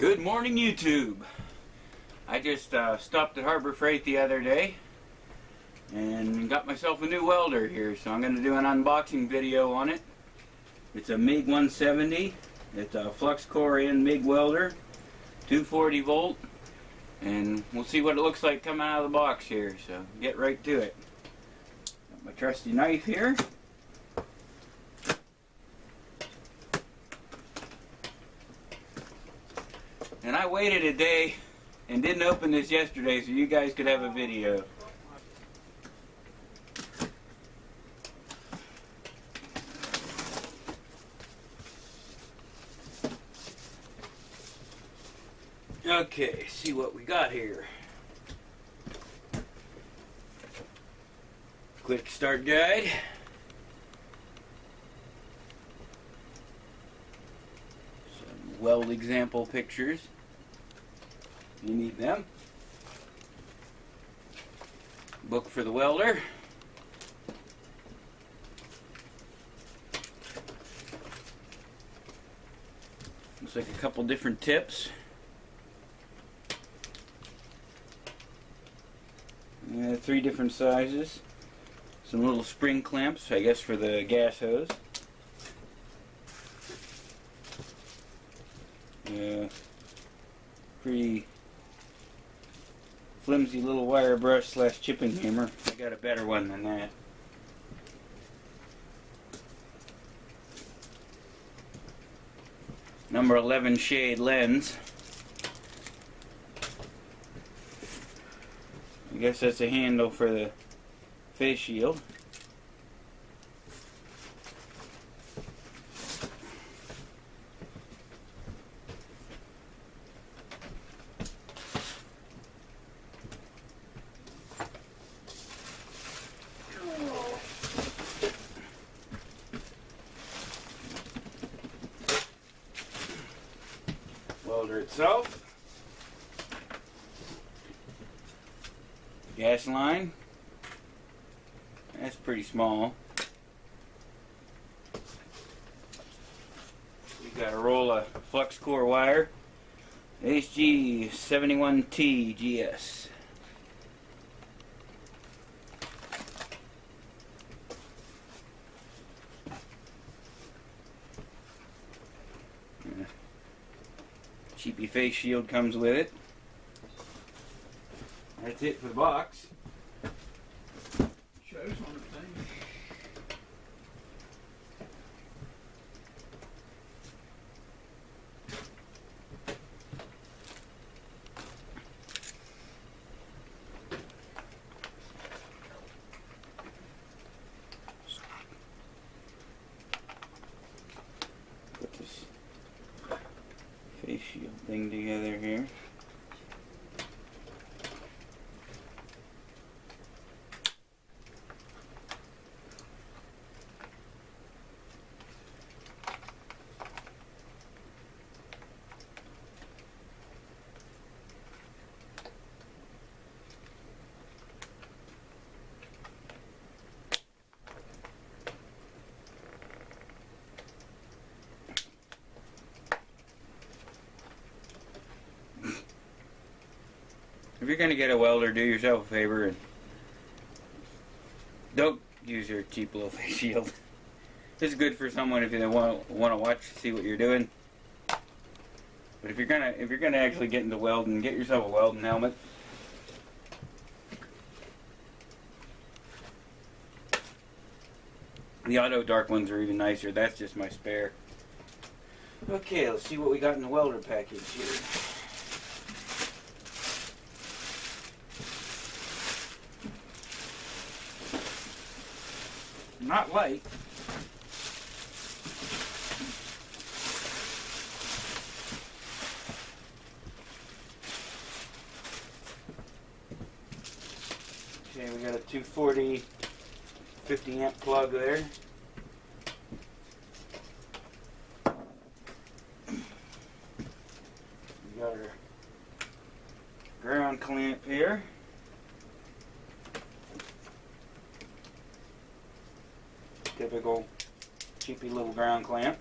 Good morning, YouTube. I just stopped at Harbor Freight the other day and got myself a new welder here, so I'm going to do an unboxing video on it. It's a MIG 170. It's a flux core in MIG welder, 240 volt, and we'll see what it looks like coming out of the box here, so get right to it. Got my trusty knife here. And I waited a day and didn't open this yesterday so you guys could have a video. Okay, see what we got here. Quick start guide. Some weld example pictures. You need them. Book for the welder. Looks like a couple different tips. 3 different sizes. Some little spring clamps, I guess, for the gas hose. Pretty flimsy little wire brush / chipping hammer. I got a better one than that. Number 11 shade lens. I guess that's a handle for the face shield. Welder itself. Gas line. That's pretty small. We got a roll of flux core wire. HG71T GS. Cheapy face shield comes with it. That's it for the box. Shows on the thing. Put this face shield thing together here. If you're going to get a welder, do yourself a favor and don't use your cheap little face shield. This is good for someone if they want to watch, see what you're doing. But if you're gonna actually get into welding, get yourself a welding helmet. The auto dark ones are even nicer. That's just my spare. Okay, let's see what we got in the welder package here. Not light. Okay, we got a 240 50 amp plug there. We got our ground clamp here. Typical cheapy little ground clamp.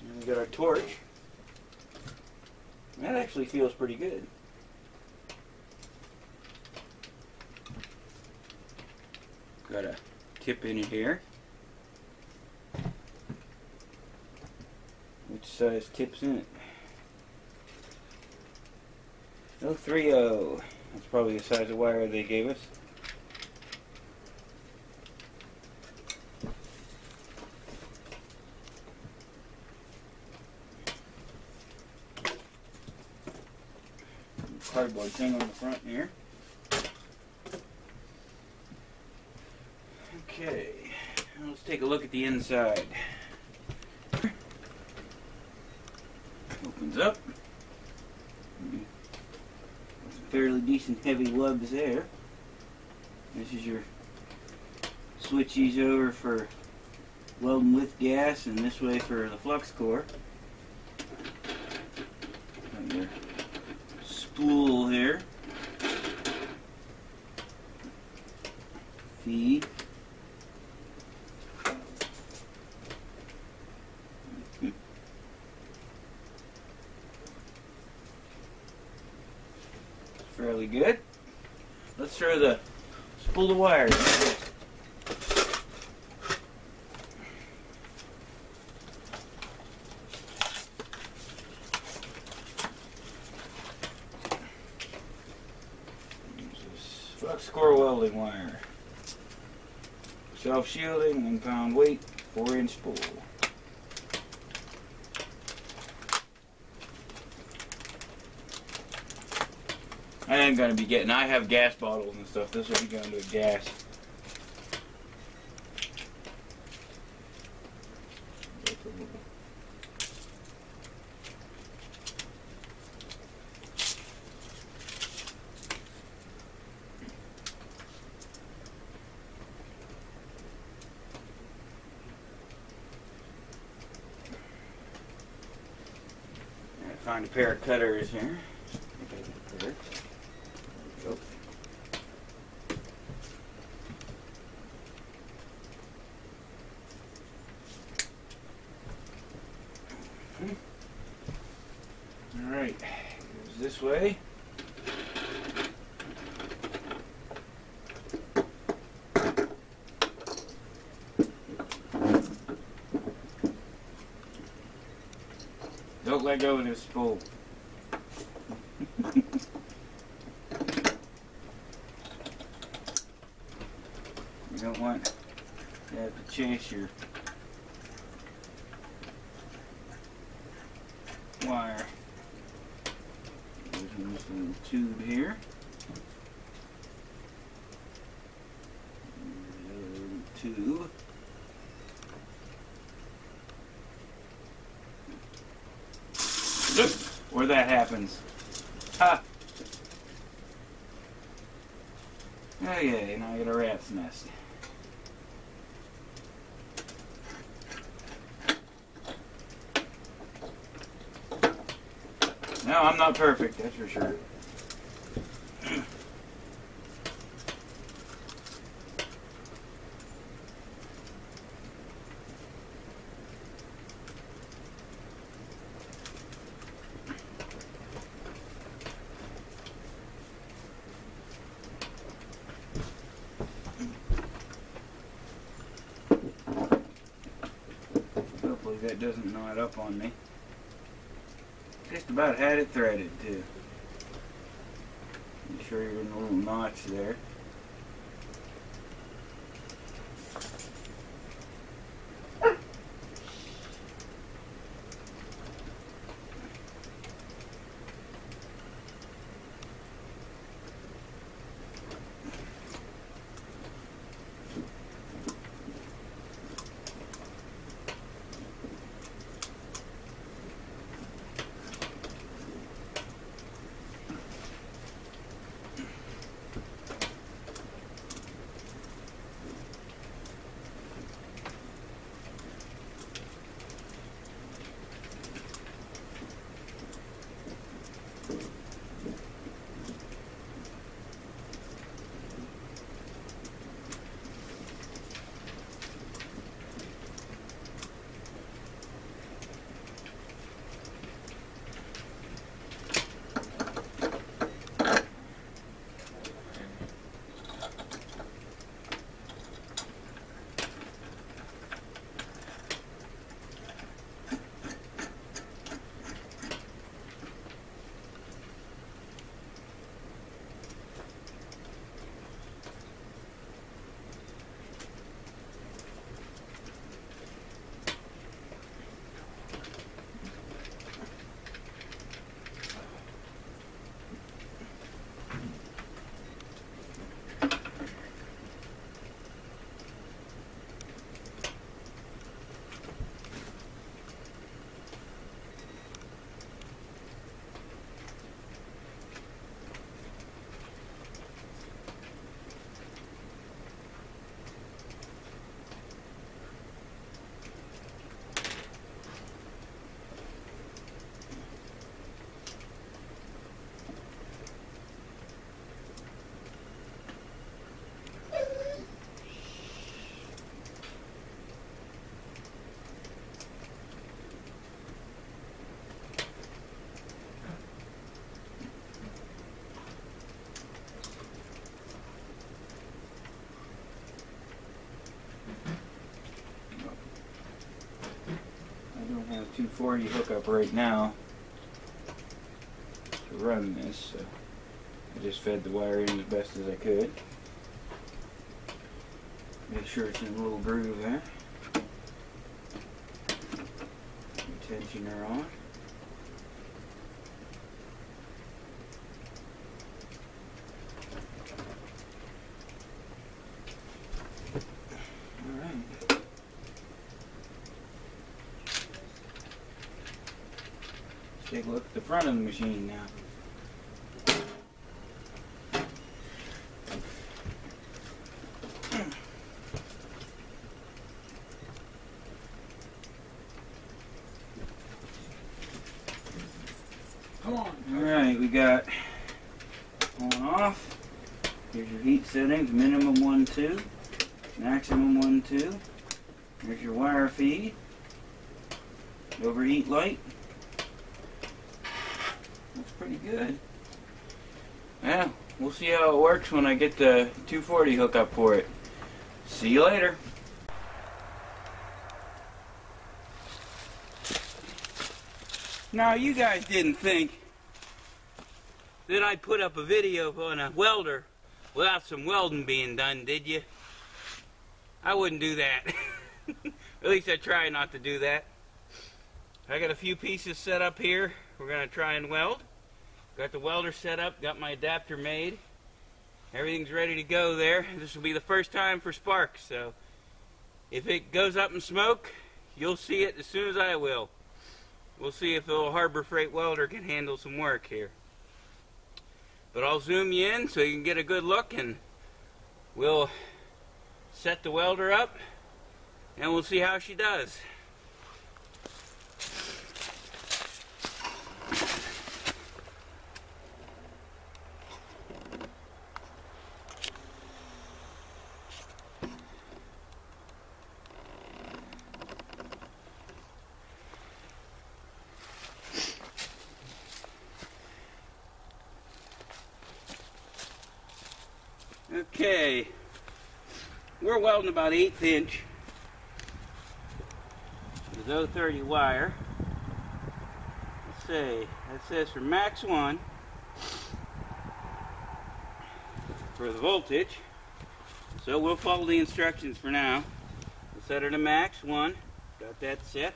And we got our torch. That actually feels pretty good. Got a tip in it here. Which size tip's in it? 030. That's probably the size of wire they gave us. Cardboard thing on the front here. Okay, now let's take a look at the inside. Opens up. Some fairly decent heavy lubs there. This is your switchies over for welding with gas, and this way for the flux core. Got your spool here. Feed. Fairly good. Let's throw the spool of wire in. Flux core welding wire. Self-shielding, 1 pound weight, 4-inch spool. I am going to be getting, I have gas bottles and stuff. This will be going to a gas. Find a pair of cutters here. There we go. Alright, goes this way. Don't let go of this spool. You don't want to have to chase your wire. There's this little tube here. Tube. Look where that happens. Ha! Oh yeah, now I got a rat's nest. No, I'm not perfect, that's for sure. Hopefully that doesn't knot up on me. Just about had it threaded too. Make sure you're in a little notch there. 240 hookup right now to run this, so I just fed the wire in as best as I could. Make sure it's in a little groove there. Tensioner on. Alright. Let's take a look at the front of the machine now. Alright, we got on off. Here's your heat settings, minimum 1.2, maximum 1.2. Here's your wire feed, overheat light. Looks pretty good. Yeah, we'll see how it works when I get the 240 hookup for it. See you later. Now, you guys didn't think that I'd put up a video on a welder without some welding being done, did you? I wouldn't do that. At least I try not to do that. I got a few pieces set up here. We're going to try and weld. Got the welder set up, got my adapter made. Everything's ready to go there. This will be the first time for sparks, so if it goes up in smoke, you'll see it as soon as I will. We'll see if the little Harbor Freight welder can handle some work here. But I'll zoom you in so you can get a good look, and we'll set the welder up and we'll see how she does. Okay, we're welding about 1/8 inch with 030 wire. Let's see, that says for max 1 for the voltage, so we'll follow the instructions for now. We'll set her to max 1, got that set,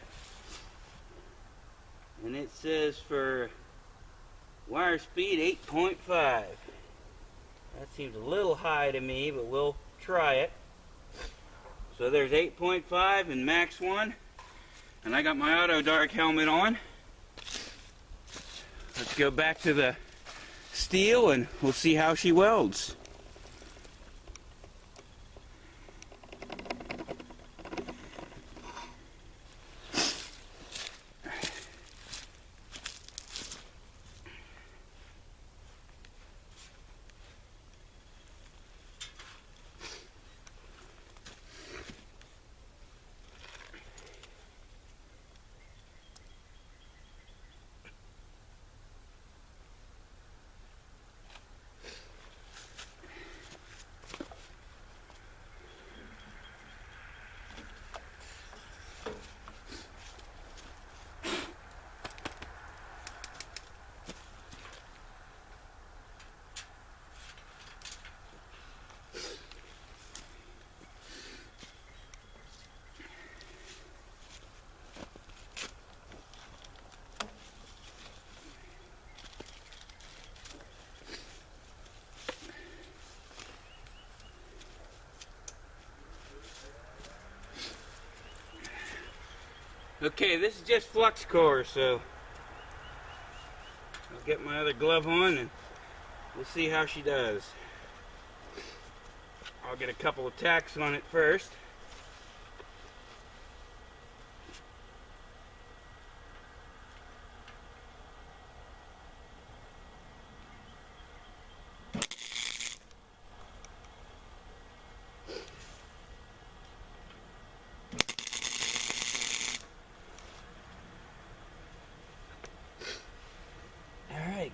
and it says for wire speed 8.5. That seems a little high to me, but we'll try it. So there's 8.5 and max 1. And I got my auto dark helmet on. Let's go back to the steel and we'll see how she welds. Okay, this is just flux core, so I'll get my other glove on and we'll see how she does. I'll get a couple of tacks on it first.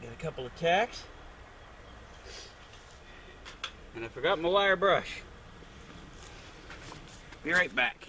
Get a couple of tacks, and I forgot my wire brush. Be right back.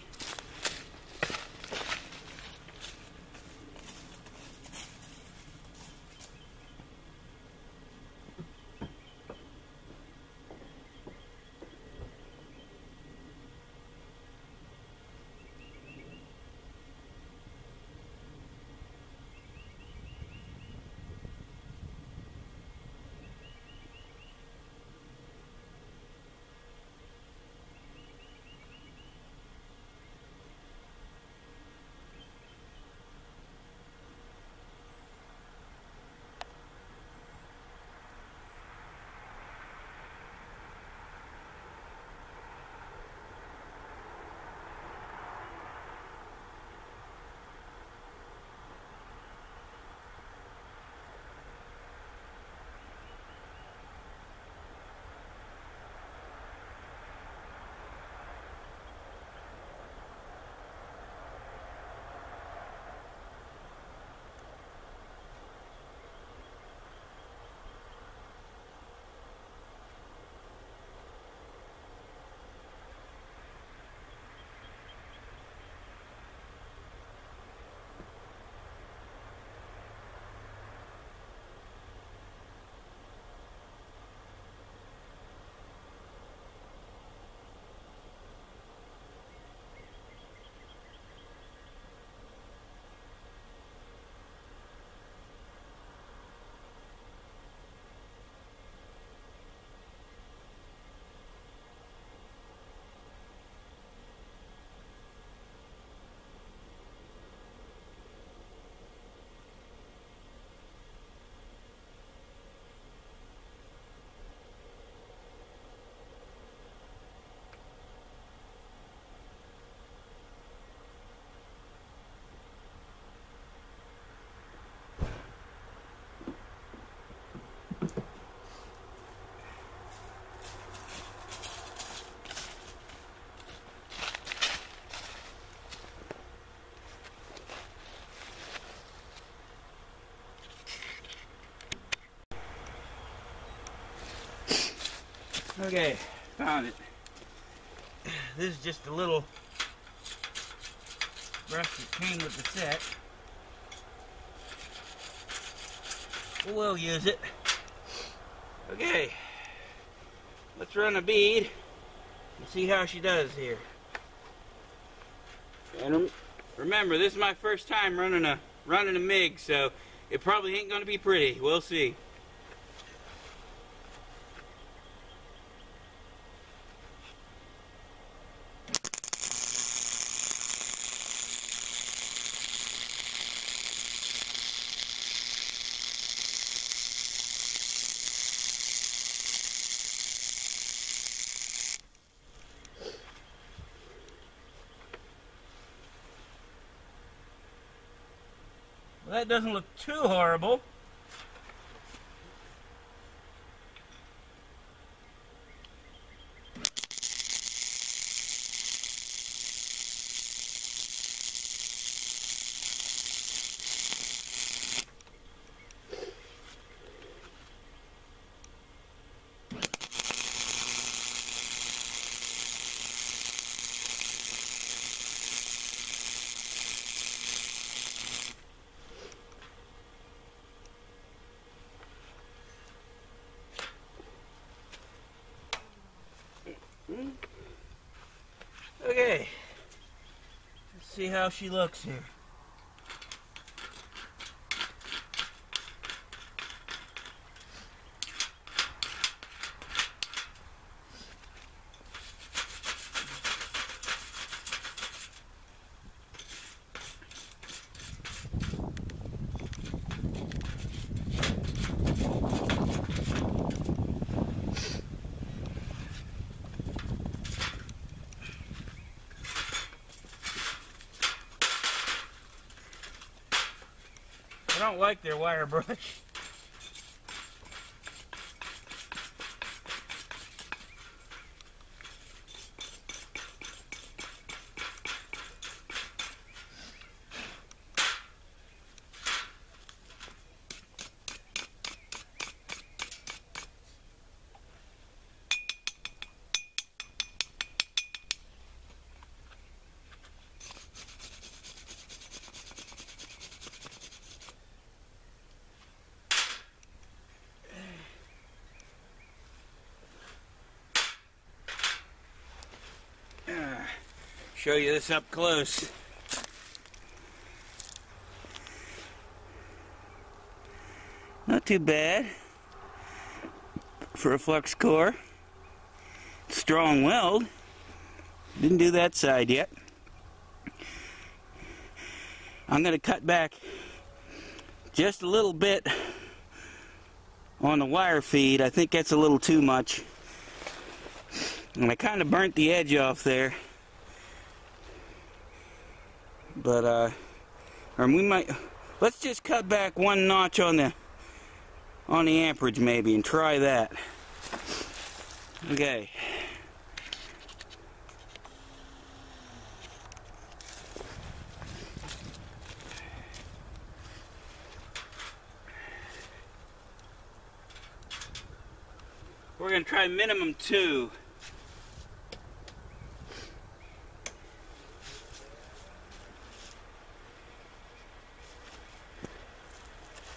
Okay, found it. This is just a little brush that came with the set. We'll use it. Okay, let's run a bead and see how she does here. And remember, this is my first time running a MIG, so it probably ain't gonna be pretty. We'll see. Well, that doesn't look too horrible. Okay, let's see how she looks here. I don't like their wire brush. Show you this up close. Not too bad for a flux core. Strong weld. Didn't do that side yet. I'm going to cut back just a little bit on the wire feed. I think that's a little too much. And I kind of burnt the edge off there. But, or we might, let's just cut back one notch on the amperage maybe and try that. Okay. We're going to try minimum 2.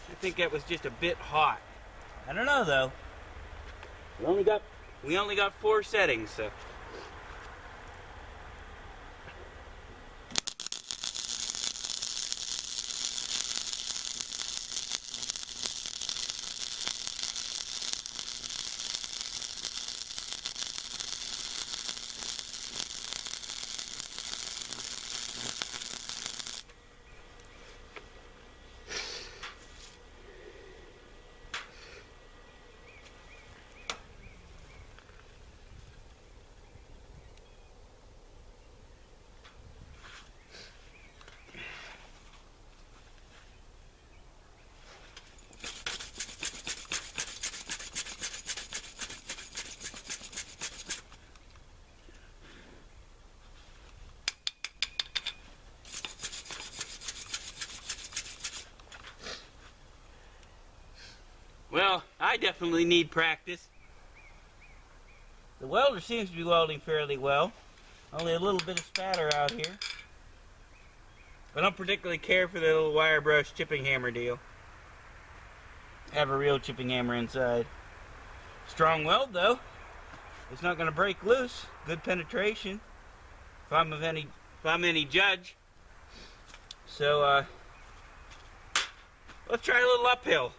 I think that was just a bit hot. I don't know though. We only got 4 settings, so. Well, I definitely need practice. The welder seems to be welding fairly well. Only a little bit of spatter out here. I don't particularly care for the little wire brush chipping hammer deal. Have a real chipping hammer inside. Strong weld though. It's not going to break loose. Good penetration. If I'm any judge. So let's try a little uphill.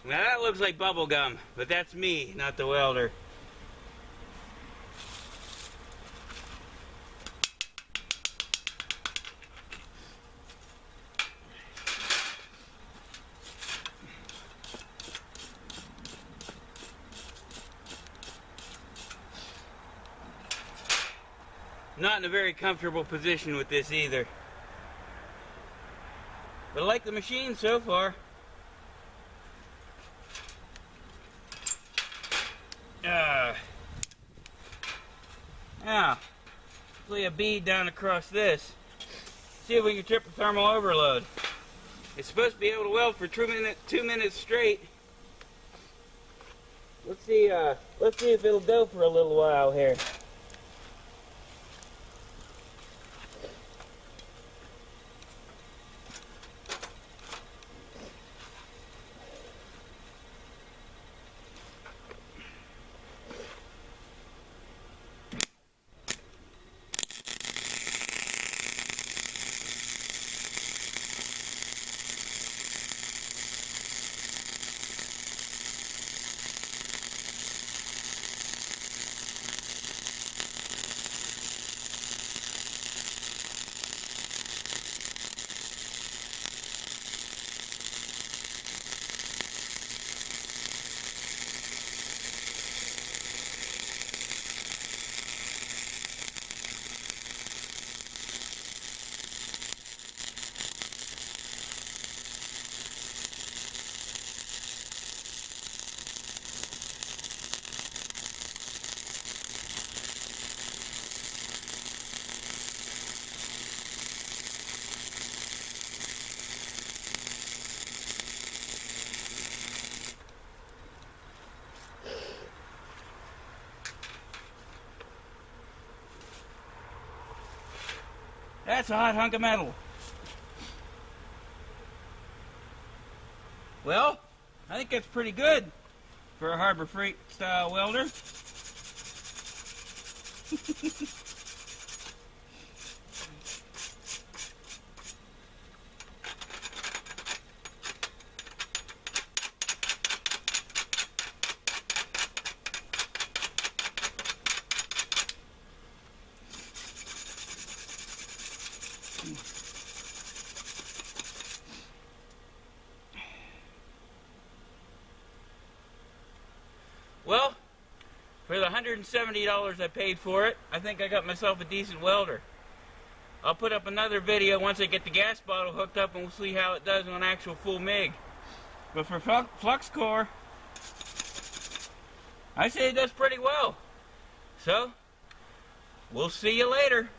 Now that looks like bubble gum, but that's me, not the welder. Not in a very comfortable position with this either. But I like the machine so far. Now, lay a bead down across this. See if we can trip a thermal overload. It's supposed to be able to weld for 2 minutes straight. Let's see if it'll go for a little while here. That's a hot hunk of metal. Well, I think that's pretty good for a Harbor Freight style welder. Well, for the $170 I paid for it, I think I got myself a decent welder. I'll put up another video once I get the gas bottle hooked up and we'll see how it does on actual full MIG. But for flux core, I say it does pretty well. So, we'll see you later.